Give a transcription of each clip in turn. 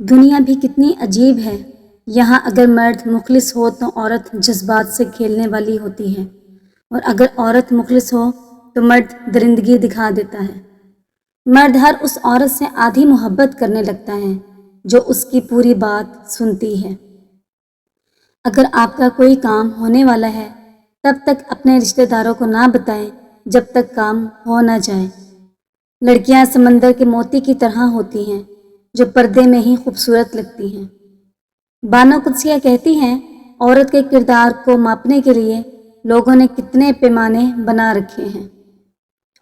دنیا بھی کتنی عجیب ہے۔ یہاں اگر مرد مخلص ہو تو عورت جذبات سے کھیلنے والی ہوتی ہے، اور اگر عورت مخلص ہو تو مرد درندگی دکھا دیتا ہے۔ مرد ہر اس عورت سے آدھی محبت کرنے لگتا ہے جو اس کی پوری بات سنتی ہے۔ اگر آپ کا کوئی کام ہونے والا ہے تب تک اپنے رشتہ داروں کو نہ بتائیں جب تک کام ہو نہ جائے۔ لڑکیاں سمندر کے موتی کی طرح ہوتی ہیں جو پردے میں ہی خوبصورت لگتی ہیں۔ بانو قدسیہ کہتی ہیں، عورت کے کردار کو ماپنے کے لیے لوگوں نے کتنے پیمانے بنا رکھے ہیں۔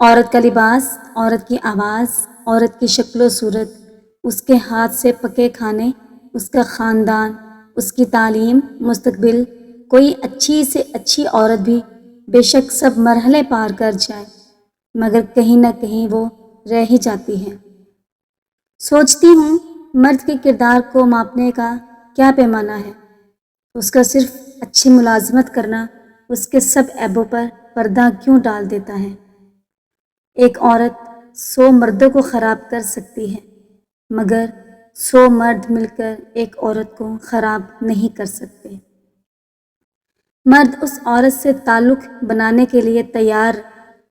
عورت کا لباس، عورت کی آواز، عورت کی شکل و صورت، اس کے ہاتھ سے پکے کھانے، اس کا خاندان، اس کی تعلیم، مستقبل۔ کوئی اچھی سے اچھی عورت بھی بے شک سب مرحلے پار کر جائے مگر کہیں نہ کہیں وہ رہ ہی جاتی ہے۔ سوچتی ہوں مرد کے کردار کو ماپنے کا کیا پیمانہ ہے؟ اس کا صرف اچھی ملازمت کرنا اس کے سب عیبوں پر پردہ کیوں ڈال دیتا ہے؟ ایک عورت 100 مردوں کو خراب کر سکتی ہے مگر 100 مرد مل کر ایک عورت کو خراب نہیں کر سکتے۔ مرد اس عورت سے تعلق بنانے کے لیے تیار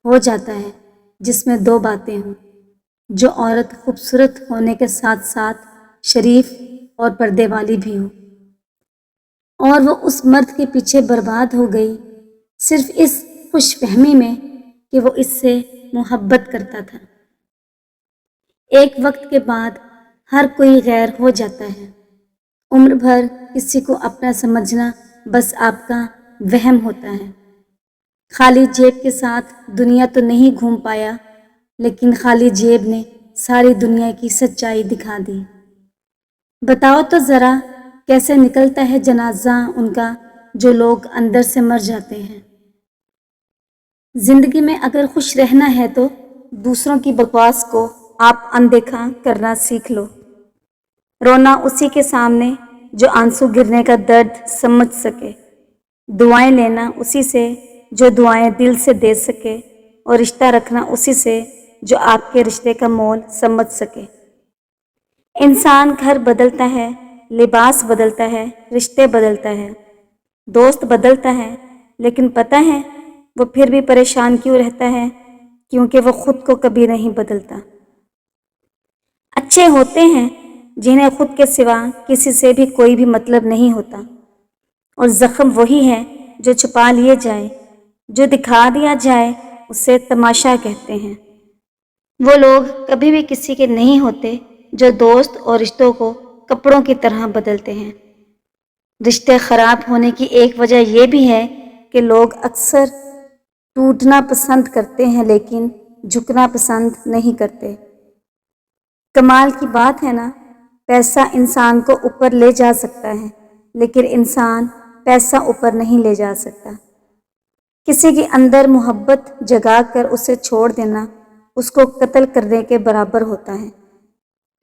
ہو جاتا ہے جس میں 2 باتیں ہوں، جو عورت خوبصورت ہونے کے ساتھ ساتھ شریف اور پردے والی بھی ہو، اور وہ اس مرد کے پیچھے برباد ہو گئی صرف اس خوش فہمی میں کہ وہ اس سے محبت کرتا تھا۔ ایک وقت کے بعد ہر کوئی غیر ہو جاتا ہے۔ عمر بھر کسی کو اپنا سمجھنا بس آپ کا وہم ہوتا ہے۔ خالی جیب کے ساتھ دنیا تو نہیں گھوم پایا، لیکن خالی جیب نے ساری دنیا کی سچائی دکھا دی۔ بتاؤ تو ذرا کیسے نکلتا ہے جنازہ ان کا جو لوگ اندر سے مر جاتے ہیں۔ زندگی میں اگر خوش رہنا ہے تو دوسروں کی بکواس کو آپ اندیکھا کرنا سیکھ لو۔ رونا اسی کے سامنے جو آنسو گرنے کا درد سمجھ سکے، دعائیں لینا اسی سے جو دعائیں دل سے دے سکے، اور رشتہ رکھنا اسی سے جو آپ کے رشتے کا مول سمجھ سکے۔ انسان گھر بدلتا ہے، لباس بدلتا ہے، رشتے بدلتا ہے، دوست بدلتا ہے، لیکن پتہ ہے وہ پھر بھی پریشان کیوں رہتا ہے؟ کیونکہ وہ خود کو کبھی نہیں بدلتا۔ اچھے ہوتے ہیں جنہیں خود کے سوا کسی سے بھی کوئی بھی مطلب نہیں ہوتا، اور زخم وہی ہے جو چھپا لیے جائے، جو دکھا دیا جائے اسے تماشا کہتے ہیں۔ وہ لوگ کبھی بھی کسی کے نہیں ہوتے جو دوست اور رشتوں کو کپڑوں کی طرح بدلتے ہیں۔ رشتے خراب ہونے کی ایک وجہ یہ بھی ہے کہ لوگ اکثر ٹوٹنا پسند کرتے ہیں لیکن جھکنا پسند نہیں کرتے۔ کمال کی بات ہے نا، پیسہ انسان کو اوپر لے جا سکتا ہے لیکن انسان پیسہ اوپر نہیں لے جا سکتا۔ کسی کے اندر محبت جگا کر اسے چھوڑ دینا اس کو قتل کرنے کے برابر ہوتا ہے۔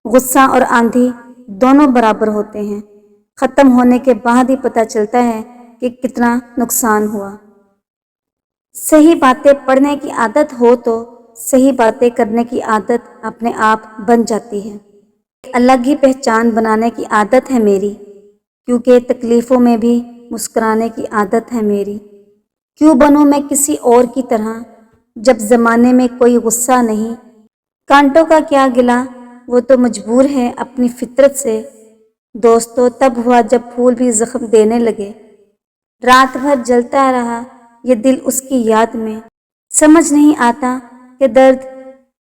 غصہ اور آندھی دونوں برابر ہوتے ہیں، ختم ہونے کے بعد ہی پتہ چلتا ہے کہ کتنا نقصان ہوا۔ صحیح باتیں پڑھنے کی عادت ہو تو صحیح باتیں کرنے کی عادت اپنے آپ بن جاتی ہے۔ ایک الگ ہی پہچان بنانے کی عادت ہے میری، کیونکہ تکلیفوں میں بھی مسکرانے کی عادت ہے میری۔ کیوں بنوں میں کسی اور کی طرح جب زمانے میں کوئی غصہ نہیں؟ کانٹوں کا کیا گلہ، وہ تو مجبور ہے اپنی فطرت سے۔ دوستو تب ہوا جب پھول بھی زخم دینے لگے، رات بھر جلتا رہا یہ دل اس کی یاد میں۔ سمجھ نہیں آتا کہ درد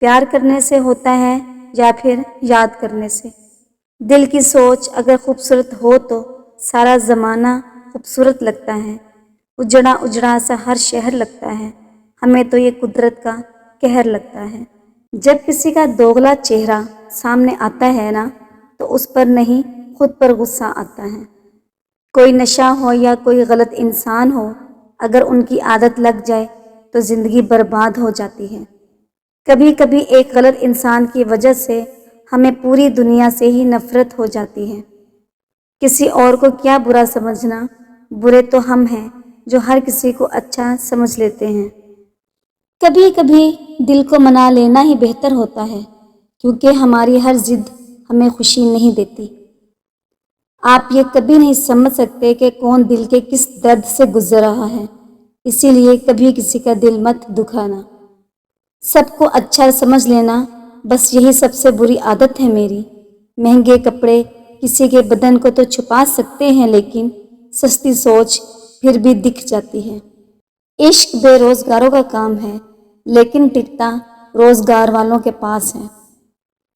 پیار کرنے سے ہوتا ہے یا پھر یاد کرنے سے۔ دل کی سوچ اگر خوبصورت ہو تو سارا زمانہ خوبصورت لگتا ہے، اجڑا اجڑا سا ہر شہر لگتا ہے۔ ہمیں تو یہ قدرت کا قہر لگتا ہے۔ جب کسی کا دوگلا چہرہ سامنے آتا ہے نا تو اس پر نہیں خود پر غصہ آتا ہے۔ کوئی نشہ ہو یا کوئی غلط انسان ہو، اگر ان کی عادت لگ جائے تو زندگی برباد ہو جاتی ہے۔ کبھی کبھی ایک غلط انسان کی وجہ سے ہمیں پوری دنیا سے ہی نفرت ہو جاتی ہے۔ کسی اور کو کیا برا سمجھنا، برے تو ہم ہیں جو ہر کسی کو اچھا سمجھ لیتے ہیں۔ کبھی کبھی دل کو منا لینا ہی بہتر ہوتا ہے، کیونکہ ہماری ہر ضد ہمیں خوشی نہیں دیتی۔ آپ یہ کبھی نہیں سمجھ سکتے کہ کون دل کے کس درد سے گزر رہا ہے، اسی لیے کبھی کسی کا دل مت دکھانا۔ سب کو اچھا سمجھ لینا، بس یہی سب سے بری عادت ہے میری۔ مہنگے کپڑے کسی کے بدن کو تو چھپا سکتے ہیں، لیکن سستی سوچ پھر بھی دکھ جاتی ہے۔ عشق بے روزگاروں کا کام ہے، لیکن ٹکتا روزگار والوں کے پاس ہے۔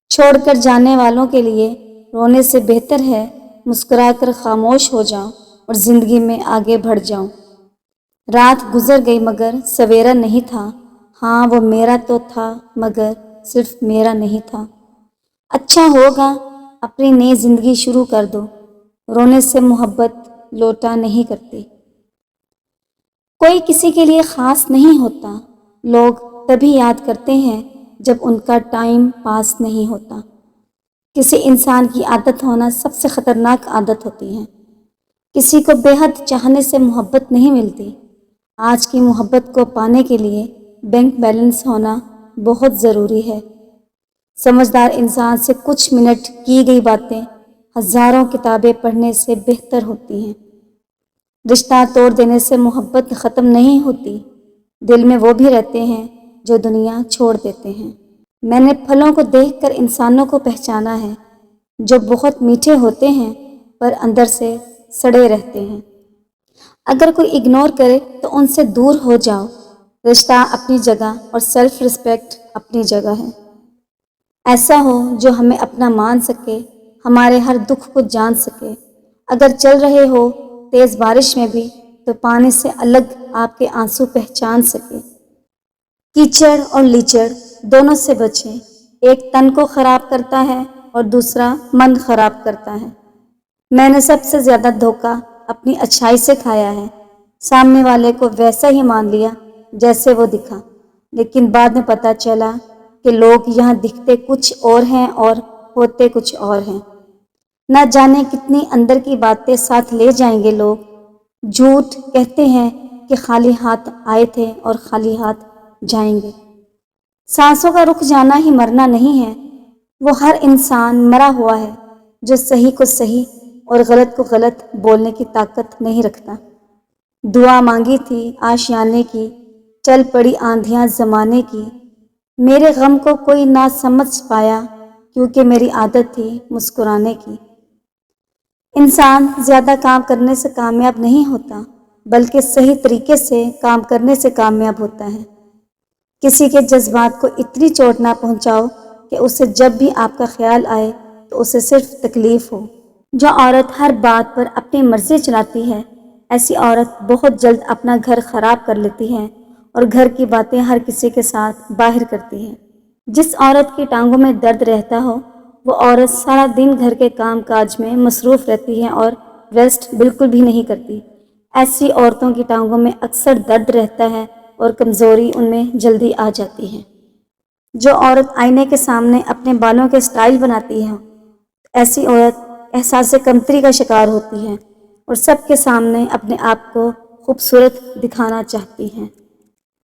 چھوڑ کر جانے والوں کے لیے رونے سے بہتر ہے مسکرا کر خاموش ہو جاؤں اور زندگی میں آگے بڑھ جاؤں۔ رات گزر گئی مگر سویرا نہیں تھا، ہاں وہ میرا تو تھا مگر صرف میرا نہیں تھا۔ اچھا ہوگا اپنی نئی زندگی شروع کر دو، رونے سے محبت لوٹا نہیں کرتی۔ کوئی کسی کے لیے خاص نہیں ہوتا، لوگ تبھی یاد کرتے ہیں جب ان کا ٹائم پاس نہیں ہوتا۔ کسی انسان کی عادت ہونا سب سے خطرناک عادت ہوتی ہے۔ کسی کو بے حد چاہنے سے محبت نہیں ملتی۔ آج کی محبت کو پانے کے لیے بینک بیلنس ہونا بہت ضروری ہے۔ سمجھدار انسان سے کچھ منٹ کی گئی باتیں ہزاروں کتابیں پڑھنے سے بہتر ہوتی ہیں۔ رشتہ توڑ دینے سے محبت ختم نہیں ہوتی، دل میں وہ بھی رہتے ہیں جو دنیا چھوڑ دیتے ہیں۔ میں نے پھلوں کو دیکھ کر انسانوں کو پہچانا ہے، جو بہت میٹھے ہوتے ہیں پر اندر سے سڑے رہتے ہیں۔ اگر کوئی اگنور کرے تو ان سے دور ہو جاؤ۔ رشتہ اپنی جگہ اور سیلف رسپیکٹ اپنی جگہ ہے۔ ایسا ہو جو ہمیں اپنا مان سکے، ہمارے ہر دکھ کو جان سکے۔ اگر چل رہے ہو تیز بارش میں بھی تو پانی سے الگ آپ کے آنسو پہچان سکے۔ کیچڑ اور لیچڑ دونوں سے بچیں، ایک تن کو خراب کرتا ہے اور دوسرا من خراب کرتا ہے۔ میں نے سب سے زیادہ دھوکہ اپنی اچھائی سے کھایا ہے۔ سامنے والے کو ویسا ہی مان لیا جیسے وہ دکھا، لیکن بعد میں پتہ چلا کہ لوگ یہاں دکھتے کچھ اور ہیں اور ہوتے کچھ اور ہیں۔ نہ جانے کتنی اندر کی باتیں ساتھ لے جائیں گے لوگ۔ جھوٹ کہتے ہیں کہ خالی ہاتھ آئے تھے اور خالی ہاتھ جائیں گے۔ سانسوں کا رک جانا ہی مرنا نہیں ہے، وہ ہر انسان مرا ہوا ہے جو صحیح کو صحیح اور غلط کو غلط بولنے کی طاقت نہیں رکھتا۔ دعا مانگی تھی آشیانے کی، چل پڑی آندھیاں زمانے کی، میرے غم کو کوئی نہ سمجھ پایا کیونکہ میری عادت تھی مسکرانے کی۔ انسان زیادہ کام کرنے سے کامیاب نہیں ہوتا، بلکہ صحیح طریقے سے کام کرنے سے کامیاب ہوتا ہے۔ کسی کے جذبات کو اتنی چوٹ نہ پہنچاؤ کہ اسے جب بھی آپ کا خیال آئے تو اسے صرف تکلیف ہو۔ جو عورت ہر بات پر اپنی مرضی چلاتی ہے، ایسی عورت بہت جلد اپنا گھر خراب کر لیتی ہے اور گھر کی باتیں ہر کسی کے ساتھ باہر کرتی ہے۔ جس عورت کی ٹانگوں میں درد رہتا ہو، وہ عورت سارا دن گھر کے کام کاج میں مصروف رہتی ہے اور ریسٹ بالکل بھی نہیں کرتی۔ ایسی عورتوں کی ٹانگوں میں اکثر درد رہتا ہے اور کمزوری ان میں جلدی آ جاتی ہے۔ جو عورت آئینے کے سامنے اپنے بالوں کے سٹائل بناتی ہے، ایسی عورت احساس کمتری کا شکار ہوتی ہے اور سب کے سامنے اپنے آپ کو خوبصورت دکھانا چاہتی ہے۔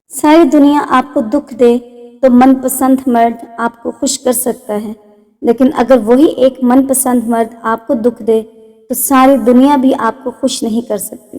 ساری دنیا آپ کو دکھ دے تو من پسند مرد آپ کو خوش کر سکتا ہے، لیکن اگر وہی ایک من پسند مرد آپ کو دکھ دے تو ساری دنیا بھی آپ کو خوش نہیں کر سکتی۔